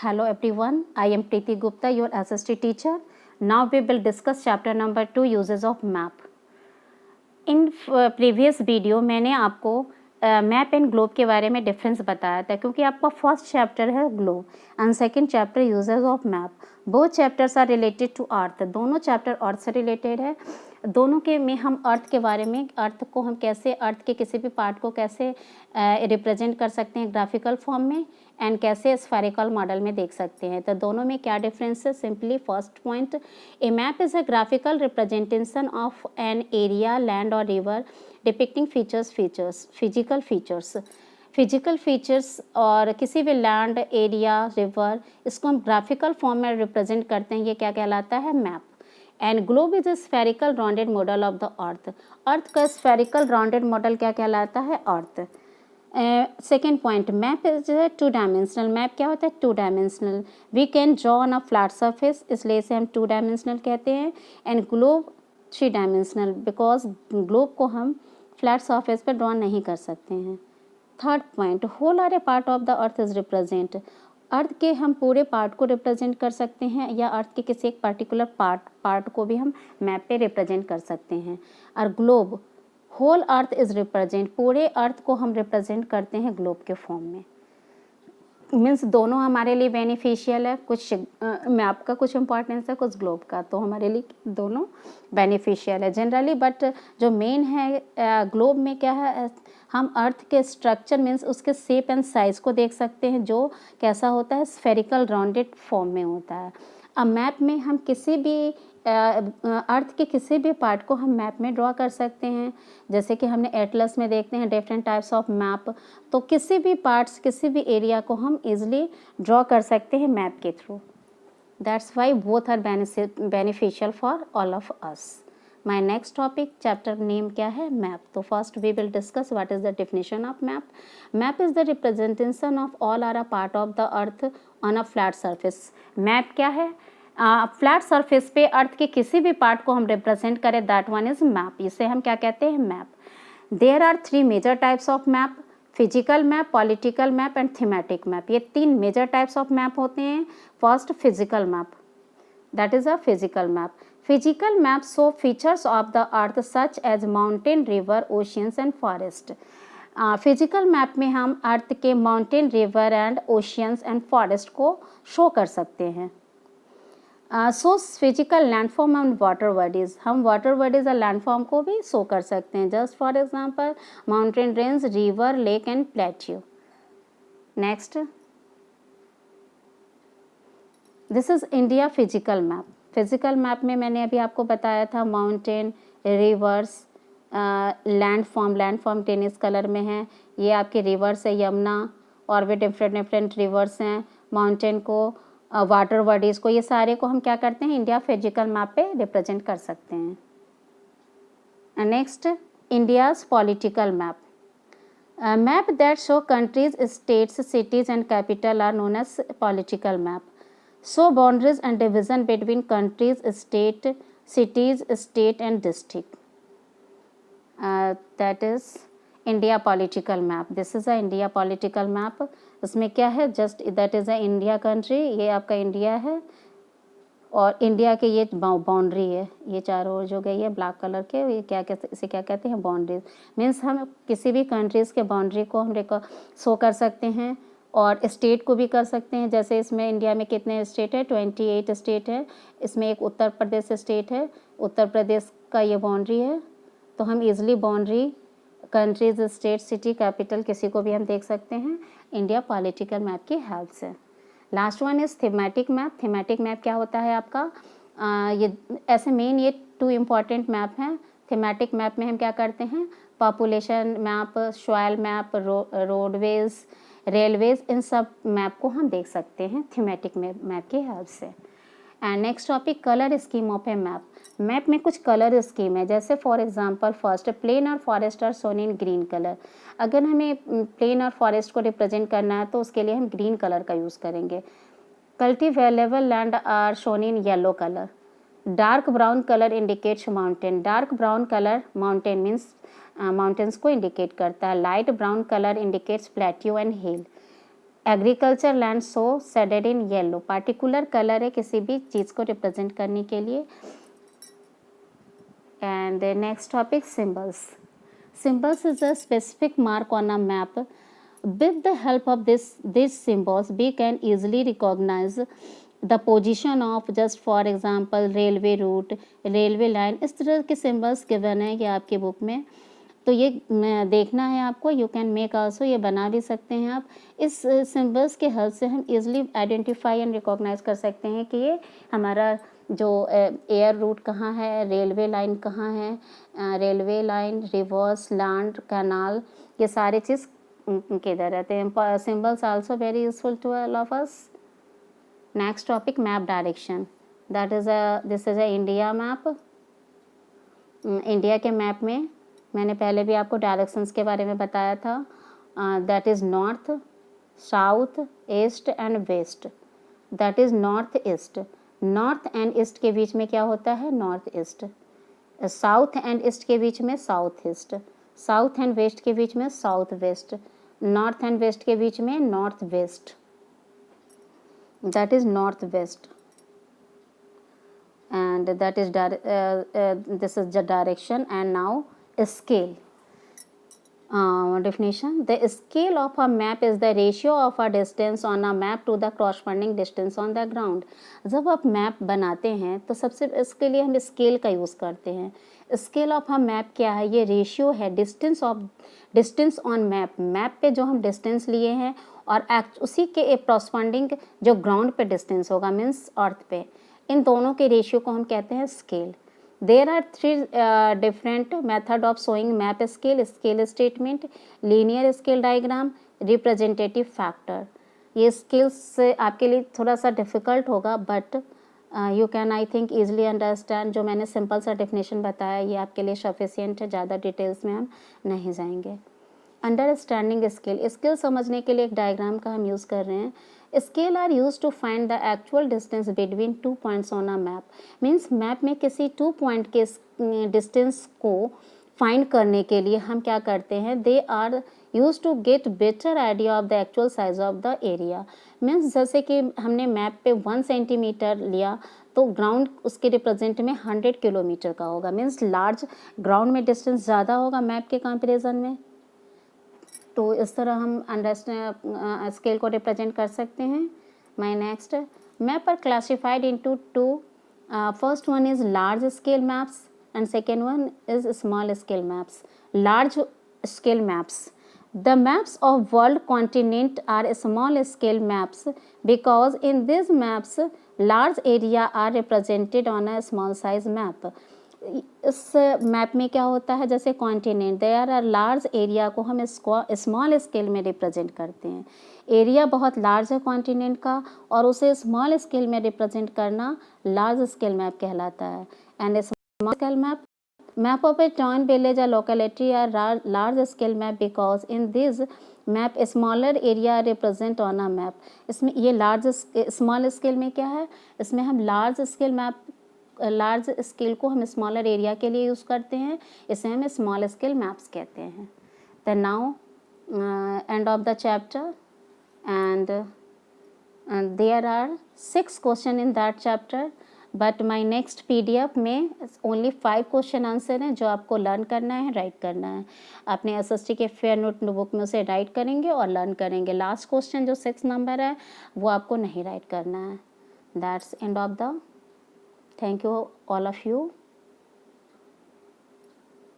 Hello everyone, I am Preeti Gupta, your assistant teacher. Now we will discuss chapter number 2, uses of map. In previous video मैंने आपको map and globe के बारे में difference बताया था, क्योंकि आपका फर्स्ट चैप्टर है globe and second chapter uses of map. Both chapters are related to earth. दोनों चैप्टर अर्थ से रिलेटेड है. दोनों के में हम अर्थ के बारे में, अर्थ को हम कैसे, अर्थ के किसी भी पार्ट को कैसे रिप्रेजेंट कर सकते हैं ग्राफिकल फॉर्म में एंड कैसे स्फेरिकल मॉडल में देख सकते हैं. तो दोनों में क्या डिफरेंस है? Simply first point, A map is a graphical representation of an area, land और रिवर डिपिक्टिंग फिजिकल फीचर्स और किसी भी लैंड, एरिया, रिवर, इसको हम ग्राफिकल फॉर्म में रिप्रेजेंट करते हैं. ये क्या कहलाता है? Map. And globe is a spherical rounded model of the earth. Earth का स्फेरिकल राउंडेड मॉडल क्या कहलाता है? Earth. Second point, map is two dimensional. Map क्या होता है? Two dimensional. We can draw on a flat surface, इसलिए इसे हम टू डायमेंशनल कहते हैं. And globe three dimensional, because globe को हम फ्लैट सरफेस पर ड्रॉ नहीं कर सकते हैं. Third point, whole or a part of the earth is represent. Earth के हम पूरे पार्ट को रिप्रेजेंट कर सकते हैं या अर्थ के किसी एक पर्टिकुलर पार्ट को भी हम मैप पे रिप्रेजेंट कर सकते हैं. और globe, whole earth is represent, पूरे अर्थ को हम रिप्रेजेंट करते हैं ग्लोब के फॉर्म में. मीन्स दोनों हमारे लिए बेनिफिशियल है. कुछ मैप का कुछ इंपॉर्टेंस है, कुछ ग्लोब का, तो हमारे लिए दोनों बेनिफिशियल है जनरली. बट जो मेन है ग्लोब में क्या है, हम अर्थ के स्ट्रक्चर मीन्स उसके शेप एंड साइज़ को देख सकते हैं, जो कैसा होता है? स्फेरिकल राउंडेड फॉर्म में होता है. अब मैप में हम किसी भी अर्थ के किसी भी पार्ट को हम मैप में ड्रॉ कर सकते हैं. जैसे कि हमने एटलस में देखते हैं डिफरेंट टाइप्स ऑफ मैप, तो किसी भी पार्ट्स, किसी भी एरिया को हम इजीली ड्रॉ कर सकते हैं मैप के through. That's why both are beneficial for all of us. My next topic, chapter name क्या है? मैप. तो first we will discuss what is the definition of map. Map is the representation of all or a part of the earth on a flat surface. Map क्या है? Flat surface पे अर्थ के किसी भी part को हम represent करें, that one is map. इसे हम क्या कहते हैं? Map. There are three major types of map: physical map, political map and thematic map. ये तीन मेजर टाइप्स ऑफ मैप होते हैं. First, physical map, that is a physical map. Physical map show features of the earth such as mountain, river, oceans and forest. Physical map में हम earth के mountain, river and oceans and forest को show कर सकते हैं. So physical landform and water bodies, हम water bodies और landform को भी शो कर सकते हैं. Just for example mountain range, river, lake and plateau. Next, this is India physical map. Physical map में मैंने अभी आपको बताया था mountain, reverse, landform tennis colour में है. ये आपके रिवर्स है, यमुना, और भी डिफरेंट रिवर्स हैं. माउंटेन को, वाटर बॉडीज़ को, ये सारे को हम क्या करते हैं? इंडिया फिजिकल मैप पे रिप्रेजेंट कर सकते हैं. Next, India's political map. Map that show countries, states, cities and capital are known as political map. Show boundaries and division between countries, state, cities, state and district. That is India political map. This is a India political map. इसमें क्या है? Just that is a India country. ये आपका India है और India के ये boundary है. ये चारों ओर जो गई है ब्लैक कलर के, ये क्या कहते, इसे क्या कहते हैं? बाउंड्रीज. मीन्स हम किसी भी कंट्रीज़ के बाउंड्री को हम शो कर सकते हैं और स्टेट को भी कर सकते हैं. जैसे इसमें इंडिया में कितने स्टेट है? 28 स्टेट है. इसमें एक उत्तर प्रदेश स्टेट है. उत्तर प्रदेश का ये बाउंड्री है, तो हम easily boundary, countries, state, city, capital किसी को भी हम देख सकते हैं इंडिया पॉलिटिकल मैप की हेल्प से. Last one is thematic map. Thematic map क्या होता है आपका? ये ऐसे मेन ये टू इम्पॉर्टेंट मैप हैं. थीमेटिक मैप में हम क्या करते हैं? Population map, soil map, roadways, railways, इन सब मैप को हम देख सकते हैं थीमेटिक मैप की हेल्प से. And next topic, colour scheme of a map. Map में कुछ कलर स्कीम है. जैसे फॉर एग्जांपल फर्स्ट, प्लेन और forest are shown in green colour. अगर हमें प्लेन और फॉरेस्ट को रिप्रेजेंट करना है तो उसके लिए हम ग्रीन कलर का यूज़ करेंगे. Cultivable land are shown in yellow colour. Dark brown colour indicates mountain. Dark brown colour mountain means mountains को इंडिकेट करता है. Light brown colour indicates plateau and hill. Agriculture land so shaded in yellow, particular colour है किसी भी चीज़ को represent करने के लिए. And the next topic, symbols. Symbols is a specific mark on a map. With the help of these symbols, we can easily recognize the position of, just for example, railway route, railway line. इस तरह के symbols given है ये आपके book में. तो ये देखना है आपको. यू कैन मेक आल्सो, ये बना भी सकते हैं आप. इस सिम्बल्स के हेल्प से हम इजीली आइडेंटिफाई एंड रिकॉग्नाइज कर सकते हैं कि ये हमारा जो एयर रूट कहाँ है, रेलवे लाइन कहाँ है, railway line, rivers, land, canal, ये सारे चीज़ किधर रहते हैं. Symbols also very useful to all of us. Next topic, map direction. That is this is a India map. India के मैप में मैंने पहले भी आपको डायरेक्शंस के बारे में बताया था. That is north, south, east and west. That is north east. North and east के बीच में क्या होता है, north east. South and east के बीच में south east. South and west के बीच में south west. North and west के बीच में north west. That is north west. And that is this is the direction. And now scale. Definition: the scale of a map is the ratio of a distance on a map to the corresponding distance on the ground. जब आप map बनाते हैं तो सबसे इसके लिए हम scale का यूज़ करते हैं. स्केल ऑफ अ मैप क्या है, ये रेशियो है डिस्टेंस ऑन मैप. मैप पे जो हम डिस्टेंस लिए हैं और उसी के कॉरस्पॉन्डिंग जो ग्राउंड पे डिस्टेंस होगा, मीन्स अर्थ पे, इन दोनों के रेशियो को हम कहते हैं scale. There are 3 different method of showing map scale: scale statement, linear scale diagram, representative factor. ये स्केल्स आपके लिए थोड़ा सा डिफ़िकल्ट होगा, but you can I think easily understand. जो मैंने सिंपल सा डेफिनेशन बताया ये आपके लिए सफिशिएंट है, ज़्यादा डिटेल्स में हम नहीं जाएंगे. Understanding scale. स्केल समझने के लिए एक डायग्राम का हम यूज़ कर रहे हैं. Scale are use to find the actual distance between 2 points on a map. Means map में किसी 2 पॉइंट के डिस्टेंस को फाइंड करने के लिए हम क्या करते हैं, they are use to get better idea of the actual size of the area. Means जैसे कि हमने मैप पे 1 सेंटीमीटर लिया तो ग्राउंड उसके रिप्रेजेंट में 100 किलोमीटर का होगा. मीन्स लार्ज ग्राउंड में डिस्टेंस ज़्यादा होगा मैप के कंपेरिजन में. तो इस तरह हम अंडरस्टैंड स्केल को रिप्रेजेंट कर सकते हैं. My next, map are classified into 2. First one is large scale maps and second one is small scale maps. Large scale maps. The maps of world continent are small scale maps because in these maps large area are represented on a small size map. इस map में क्या होता है, जैसे continent, there are large area को हम small scale में represent करते हैं. एरिया बहुत लार्ज है कॉन्टिनेंट का और उसे स्मॉल स्केल में रिप्रेजेंट करना लार्ज स्केल मैप कहलाता है. And small scale map of a town, village or locality are large scale map because in this map a smaller area represent on a map. इसमें ये large small scale में क्या है, इसमें हम large scale को हम स्मॉलर एरिया के लिए यूज़ करते हैं, इसे हम स्मॉल स्केल मैप्स कहते हैं. The now end of the chapter and there are 6 question in that chapter. But my next PDF में ओनली 5 क्वेश्चन आंसर हैं जो आपको लर्न करना है, राइट करना है. अपने SST के फेयर नोट बुक में उसे राइट करेंगे और लर्न करेंगे. लास्ट क्वेश्चन जो 6 नंबर है वो आपको नहीं राइट करना है. That's and of the. Thank you all of you.